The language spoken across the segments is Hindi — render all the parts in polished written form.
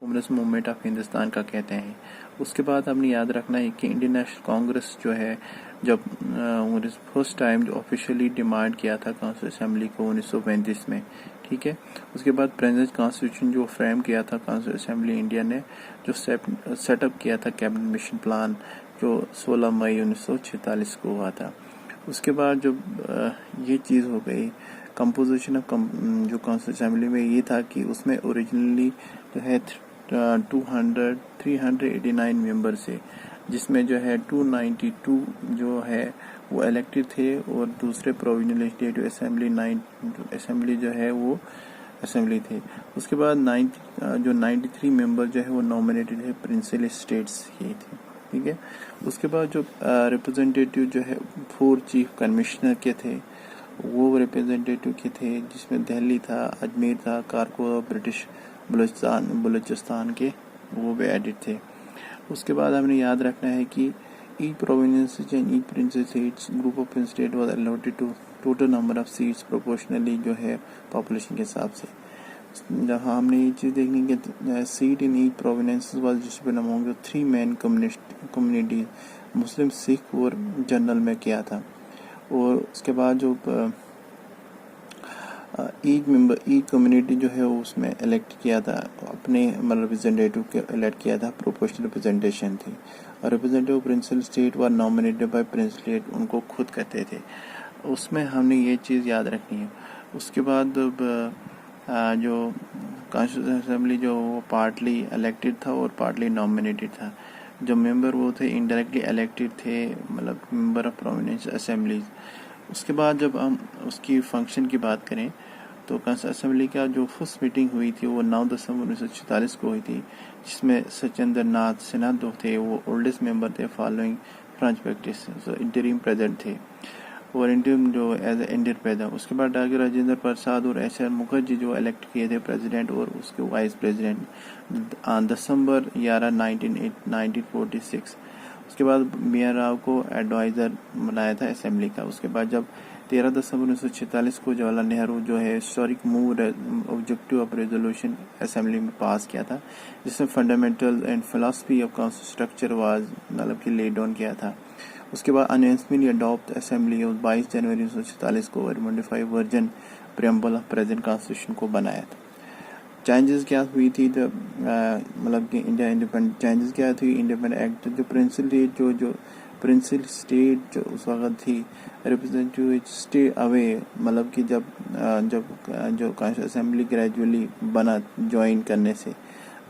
कम्युनिस्ट मूवमेंट ऑफ हिंदुस्तान का कहते हैं। उसके बाद हमने याद रखना है कि इंडियन नेशनल कांग्रेस जो है जब फर्स्ट टाइम जो ऑफिशियली डिमांड किया था कांस्टिट्यूशन असेंबली को 1935 में, ठीक है। उसके बाद प्रेजेंट कॉन्स्टिट्यूशन जो फ्रेम किया था कांस्टिट्यूशन असेंबली इंडिया ने, जो सेटअप किया था कैबिनेट मिशन प्लान, जो 16 मई 1946 को हुआ था। उसके बाद जब ये चीज़ हो गई कंपोजिशन ऑफ जो कॉन्स्टिट्यूशन असेंबली में, ये था कि उसमें ओरिजिनली जो है 389 मेंबर से, जिसमें जो है 292 जो है वो इलेक्टेड थे और दूसरे प्रोविजनल लेजिस्लेटिव असेंबली जो है वो असेंबली थे। उसके बाद 93 मेंबर जो है वो नॉमिनेटेड है प्रिंसिपल स्टेट्स ही थे, ठीक है। उसके बाद जो रिप्रेजेंटेटिव जो है 4 चीफ कमिश्नर के थे, वो रिप्रेजेंटेटिव के थे, जिसमें दिल्ली था, अजमेर था, कारकोल, ब्रिटिश बलूचिस्तान के, वो भी एडिट थे। उसके बाद हमने याद रखना है कि each province and each principal states group of state was allotted to total number of seats proportionately जो है पॉपुलेशन के हिसाब से। जहाँ हमने ये चीज़ देखनी कि seat in each province was distributed among the 3 main community, Muslim, Sikh और जनरल में किया था। और उसके बाद जो ईच कम्युनिटी जो है उसमें इलेक्ट किया था अपने रिप्रेजेंटेटिव के, इलेक्ट किया था, प्रोपोर्शनल रिप्रेजेंटेशन थी। और रिप्रेजेंटेटिव प्रिंसिपल स्टेट व नॉमिनेटेड बाय प्रिंसिपल स्टेट, उनको खुद कहते थे। उसमें हमने ये चीज़ याद रखनी है। उसके बाद जो कॉन्स्टिट्यूशन असेंबली जो वो पार्टली इलेक्टेड था और पार्टली नॉमिनेटेड था। जो मेंबर वो थे इनडायरेक्टली इलेक्टेड थे, मतलब मेंबर ऑफ प्रोविंस असेंबलीज। उसके बाद जब हम उसकी फंक्शन की बात करें तो कॉन्स्टिट्यूशन असेंबली का जो फर्स्ट मीटिंग हुई थी वो 9 दिसंबर 1946 को हुई थी, जिसमें सचिंद्र नाथ सिन्हा जो थे वो ओल्डेस्ट मेंबर थे following French practice, interim president थे और इंटरिम जो एज ए इंडियन पैदा। उसके बाद डॉक्टर राजेंद्र प्रसाद और एस आर मुखर्जी जो इलेक्ट किए थे प्रेसिडेंट और उसके वाइस प्रेसिडेंट दिसंबर 11 1946। उसके बाद बी आर राव को एडवाइज़र बनाया था असेंबली का। उसके बाद जब 13 दिसंबर 1946 को जवाहरलाल नेहरू जो है historic move objective of resolution assembly में पास किया था, जिसमें fundamental and philosophy of structure was मतलब कि ले डाउन किया था। उसके बाद अनएक्सपेंशनली अडॉप्ट असेंबली 22 जनवरी 1946 को modified version preamble of present constitution को बनाया था। चेंजेस क्या हुई थी, मतलब कि इंडिया इंडिपेंडेंट चेंजेस क्या थी, इंडिपेंडेंट एक्ट जो प्रिंसिपल स्टेट जो उस वक्त थी रिप्रेजेंटेटिव स्टे अवे, मतलब कि जब जो कॉन्स्टिट्यूशन असेंबली ग्रेजुअली बना ज्वाइन करने से,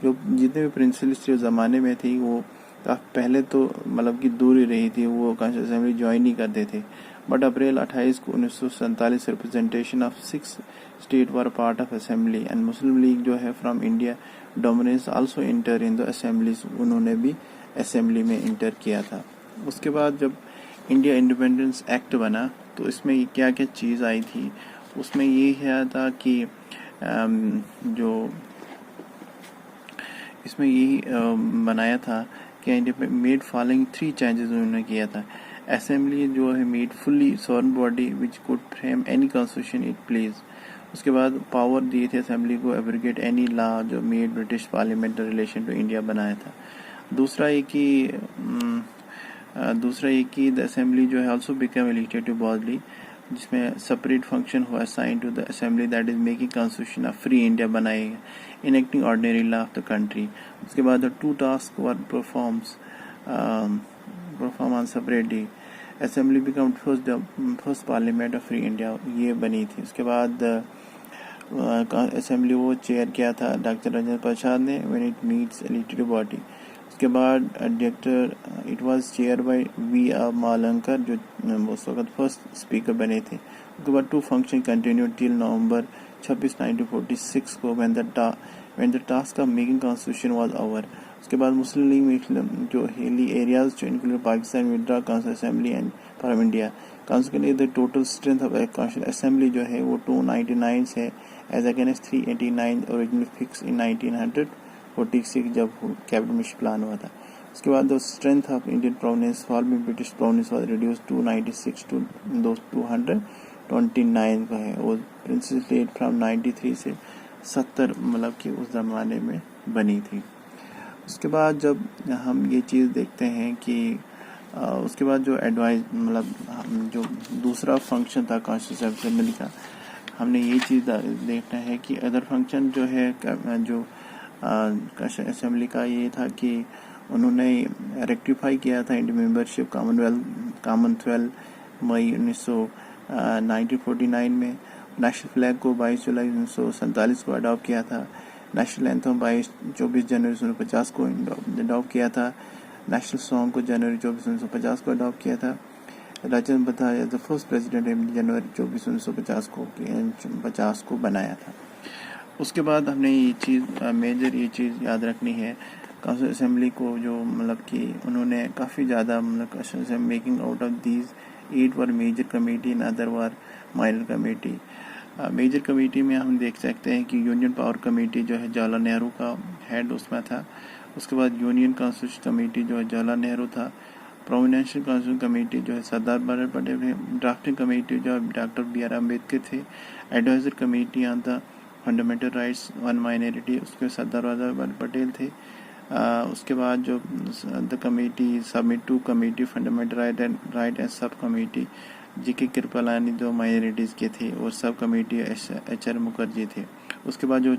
जो जितने भी प्रिंसिपल स्टेट ज़माने में थी वो पहले तो मतलब कि दूर ही रही थी, वो कॉन्स्टिट्यूशन असेंबली ज्वाइन नहीं करते थे। बट अप्रैल 28 को 1947 representation of 6 state were part of assembly and Muslim league जो है from India dominance also inter in the assemblies, उन्होंने भी असेंबली में इंटर किया था। उसके बाद जब इंडिया इंडिपेंडेंस एक्ट बना तो इसमें क्या क्या चीज़ आई थी, उसमें ये है था कि जो इसमें यही बनाया था कि मेड फॉलोइंग 3 चेंजेस उन्होंने किया था। असेंबली जो है made fully sovereign body which could frame any constitution it please. उसके बाद पावर दिए थे असेंबली को एब्रोगेट एनी लॉ जो made British parliament relation to India बनाया था। दूसरा ये कि द असेंबली जो है ऑल्सो बिकम लेजिस्लेटिव बॉडी, जिसमें सेपरेट फंक्शन हुआ assign to the assembly that is making constitution of free India बनाएगा, enacting ordinary law of the country. उसके बाद 2 task were perform on separately, assembly become first parliament of free India, ये बनी थी। उसके बाद असेंबली वो चेयर किया था डॉक्टर राजेंद्र प्रसाद ने when it meets legislative body. उसके बाद director it was chair by V R Mavalankar जो उस वक्त फर्स्ट स्पीकर बने थे। उसके बाद 2 फंक्शन कंटिन्यू टिल नवंबर 26 1946 को when the task of making constitution was over. उसके बाद मुस्लिम लीग में जो हिली एरियाज जो include Pakistan withdraw constitution assembly and from India, consequently the total strength of constitution assembly जो है वो 299 है as against 389 originally fix in 1946 जब कैबिनेट मिशन प्लान हुआ था। उसके बाद the strength of Indian province forming British province was reduce 296 to 229 का है, और प्रिंसिपल स्टेट फ्रॉम 93 से 70 मतलब कि उस जमाने में बनी थी। उसके बाद जब हम ये चीज़ देखते हैं कि उसके बाद जो एडवाइस मतलब जो दूसरा फंक्शन था कॉन्स्टिट्यूशन असेंबली का, हमने ये चीज़ देखना है कि अदर फंक्शन जो है जो असेंबली का ये था कि उन्होंने रेक्टिफाई किया था इंडियन मेंबरशिप कॉमनवेल्थ मई 1949 में। नेशनल फ्लैग को 22 जुलाई 1947 को अडॉप्ट किया था। नेशनल एंथम 24 जनवरी 1950 को अडॉप्ट किया था। नेशनल सॉन्ग को जनवरी 24 1950 को अडॉप्ट किया था। Rajendra Prasad as the first president जनवरी 24 1950 को बनाया था। उसके बाद हमने ये चीज़ मेजर ये चीज़ याद रखनी है काउंसिल असेंबली को, जो मतलब कि उन्होंने काफ़ी ज़्यादा मतलब making out of these 8 were major committee and other were minor committee. Major committee में हम देख सकते हैं कि यूनियन पावर कमेटी जो है जवाहरलाल नेहरू का हेड उसमें था। उसके बाद यूनियन कॉन्स्टिट्यूशन कमेटी जो है जवाहरलाल नेहरू था। प्रोविडेंशियल काउंसिल कमेटी जो है सरदार वल्लभ पटेल थे। ड्राफ्टिंग कमेटी जो है डॉक्टर B.R. अम्बेडकर थे। Adviser committee on the fundamental rights one minority उसके सरदार वल्लभ पटेल थे। उसके बाद जो the committee submit to committee fundamental right and sub committee G.K. Kripalani जो माइनॉरिटीज़ के थे, और सब कमेटी H.R. मुखर्जी थे। उसके बाद जो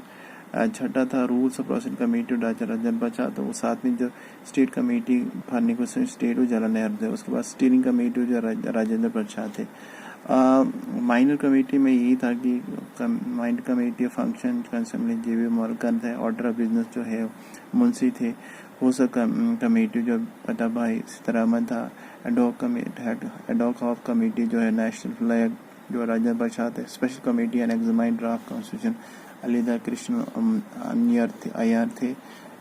छठा था rules of process committee doctor Rajendra Prasad, तो वो साथ में जो state committee for negotiation state वो जवाहरलाल नेहरू थे। उसके बाद स्टीयरिंग कमेटी जो राजेंद्र प्रसाद थे। माइनर कमेटी में यही था कि minor committee function assembly J.B. Morgan थे। ऑर्डर ऑफ बिजनेस जो है मुंशी थे। वो सब कमेटी जो पताभाई सीतारामन था। एडॉक ऑफ कमेटी जो है नेशनल फ्लैग जो राजेंद्र प्रसाद है। Special committee and examine draft constitution Alladi Krishna Ayyar थे।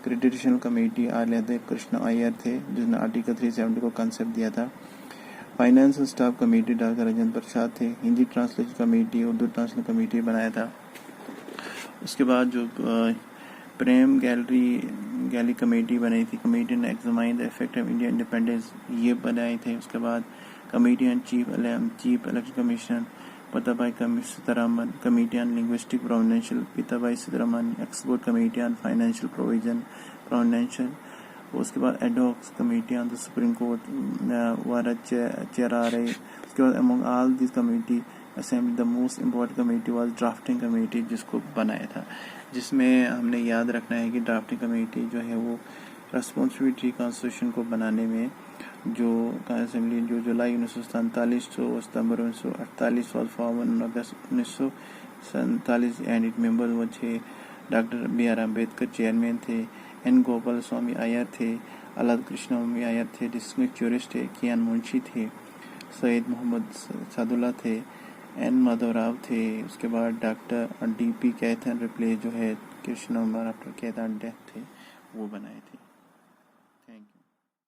क्रिटिशनल कमेटी अलीदा कृष्ण अय्यर थे, जिसने आर्टिकल 370 को कंसेप्ट दिया था। Finance and staff committee doctor Rajendra Prasad थे। Hindi translation committee Urdu translation committee बनाया था। उसके बाद जो प्रेम गैली कमेटी बनी थी। कमेटी ने examine the effect of India independence ये बनाए थे। उसके बाद committee and chief election commission Pattabhi Sitaraman. Committee on linguistic providential Pattabhi Sitaraman. Expert committee on financial provision providential. उसके बाद ad hoc committee on the supreme court chair. उसके बाद among all this committee assembly the most important committee was drafting committee, जिसको बनाया था, जिसमें हमने याद रखना है कि ड्राफ्टिंग कमेटी जो है वो रेस्पॉन्सिबिलिटी कॉन्स्टिट्यूशन को बनाने में जो असेंबली जो जुलाई 1947 तो सितंबर 1948 was form August 1947 and it member वो थे डॉक्टर B.R. अम्बेडकर चेयरमैन थे। N. गोपाल स्वामी अय्यर थे। अलाद कृष्ण अय्यर थे। डिस्ट्रिक्ट ज्यूरिस्ट थे। कियान मुंशी थे। सैयद मोहम्मद सादुल्ला थे। N. माधवराव थे। उसके बाद डॉक्टर D.P. कैथन रिप्ले जो है कृष्ण आफ्टर कैथन डेथ थे, वो बनाए थे।